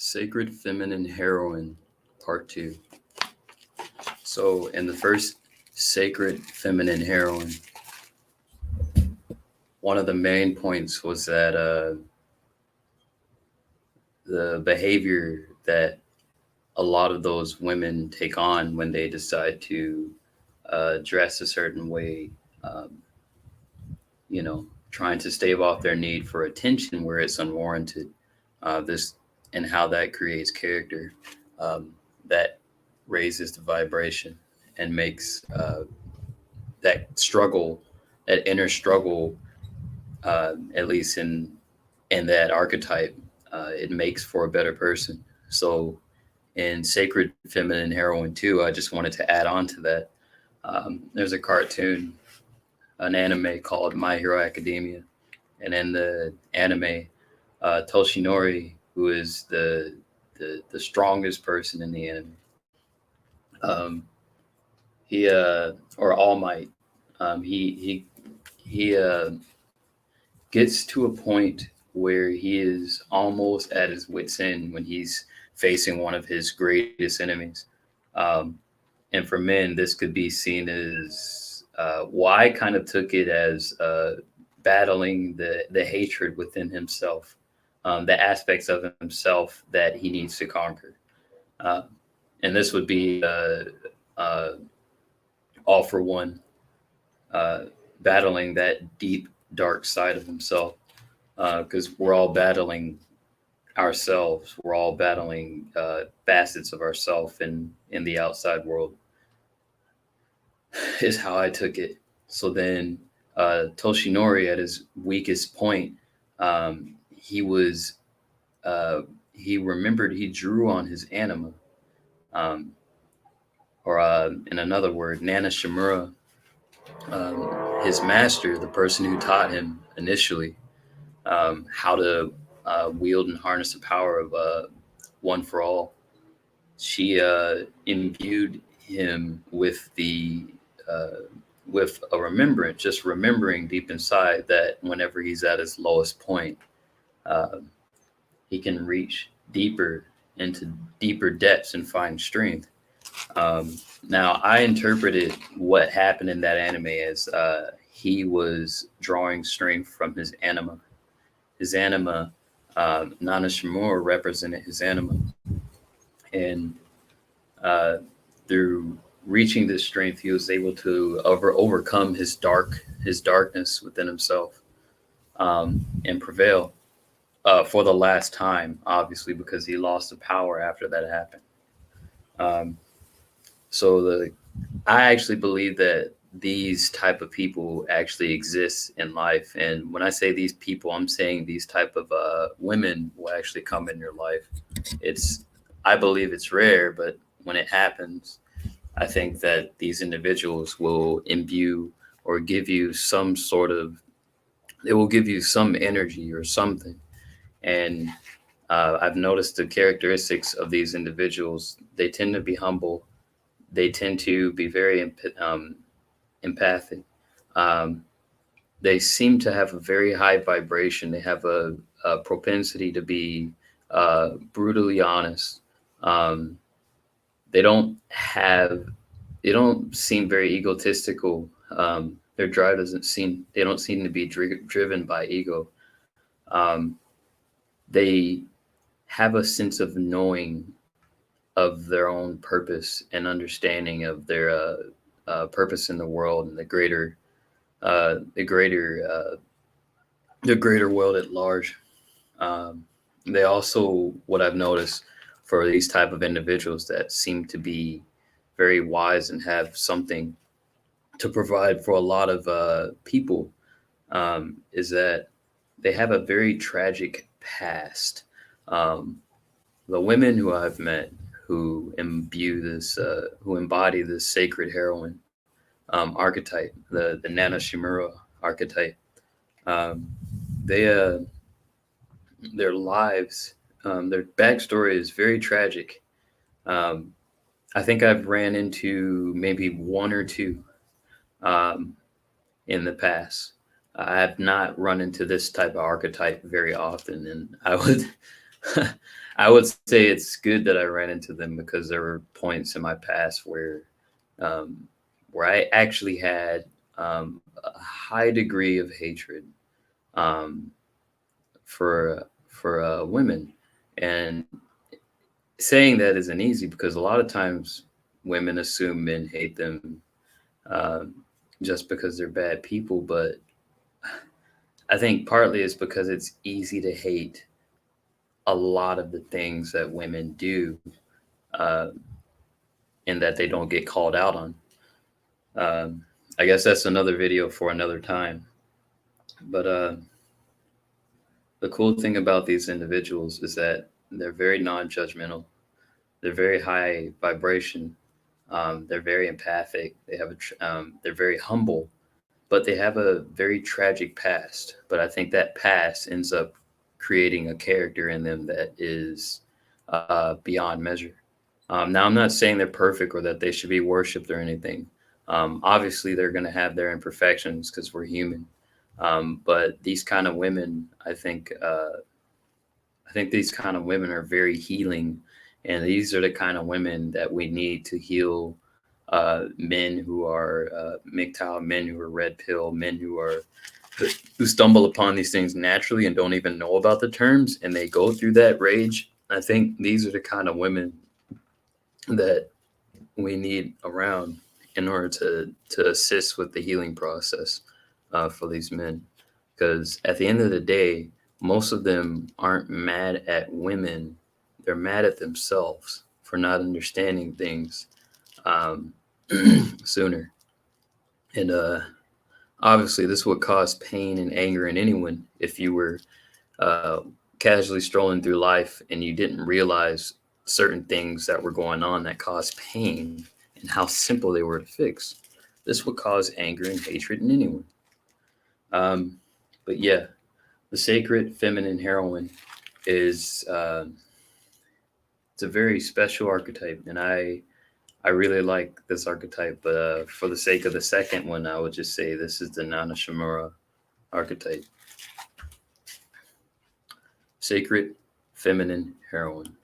Sacred Feminine Heroin, Part 2. So, in the first Sacred Feminine Heroin, one of the main points was that the behavior that a lot of those women take on when they decide to dress a certain way, um, trying to stave off their need for attention where it's unwarranted. This and how that creates character um, that raises the vibration and makes that struggle, that inner struggle, at least in that archetype, it makes for a better person. So in Sacred Feminine Heroine 2, I just wanted to add on to that. There's a cartoon, an anime called My Hero Academia. And in the anime, Toshinori, who is the strongest person in the anime, um, he or All Might, he gets to a point where he is almost at his wit's end when he's facing one of his greatest enemies. Um, and for men, this could be seen as well, I kind of took it as battling the hatred within himself, the aspects of himself that he needs to conquer. Uh, and this would be uh, all for one, uh, battling that deep, dark side of himself, because we're all battling ourselves. We're all battling facets of ourself in the outside world, is how I took it. So then Toshinori, at his weakest point, he was uh, he remembered he drew on his anima, um, or in another word, Nana Shimura, his master, the person who taught him initially how to wield and harness the power of one for all. She imbued him uh, with a remembrance, just remembering deep inside that whenever he's at his lowest point, uh, he can reach deeper into deeper depths and find strength. Now, I interpreted what happened in that anime as he was drawing strength from his anima. His anima, Nana Shimura represented his anima. And uh, through reaching this strength, he was able to overcome his darkness within himself, and prevail for the last time, obviously, because he lost the power after that happened. Um, so I actually believe that these type of people actually exist in life, and when I say these people, I'm saying these type of women will actually come in your life. It's I believe it's rare, but when it happens, I think that these individuals will imbue or give you some sort of, they will give you some energy or something. And I've noticed the characteristics of these individuals. They tend to be humble. They tend to be very empathic. Um, they seem to have a very high vibration. They have a propensity to be brutally honest. Um, they don't have, they don't seem very egotistical. Their drive doesn't seem, they don't seem to be driven by ego. Um, they have a sense of knowing of their own purpose and understanding of their purpose in the world and uh, the greater, uh, the greater world at large. Um, they also, what I've noticed for these type of individuals that seem to be very wise and have something to provide for a lot of people, is that they have a very tragic past. Um, the women who I've met who who embody this sacred heroine archetype, the Nana Shimura archetype, um, they their lives, their backstory is very tragic. Um, I think I've ran into maybe one or two um, in the past. I have not run into this type of archetype very often, and I would I would say it's good that I ran into them because there were points in my past um, where I actually had a high degree of hatred um, for women, and saying that isn't easy because a lot of times women assume men hate them um, just because they're bad people, but I think partly it's because it's easy to hate a lot of the things that women do uh, and that they don't get called out on. Um, I guess that's another video for another time. But the cool thing about these individuals is that they're very non judgmental, they're very high vibration, they're very empathic, they're very humble, but they have a very tragic past. But I think that past ends up creating a character in them that is beyond measure. Now, I'm not saying they're perfect or that they should be worshipped or anything. Obviously, they're going to have their imperfections because we're human. But these kind of women, I think these kind of women are very healing, and these are the kind of women that we need to heal men who are MGTOW, men who are red pill, men who stumble upon these things naturally and don't even know about the terms, and they go through that rage. I think these are the kind of women that we need around in order to assist with the healing process for these men. Because at the end of the day, most of them aren't mad at women; they're mad at themselves for not understanding things um, sooner. And obviously, this would cause pain and anger in anyone if you were uh, casually strolling through life and you didn't realize certain things that were going on that caused pain and how simple they were to fix. This would cause anger and hatred in anyone. Um, but yeah, the sacred feminine heroine is it's a very special archetype, and I really like this archetype. But for the sake of the second one, I would just say this is the Nana Shimura archetype, sacred feminine heroine.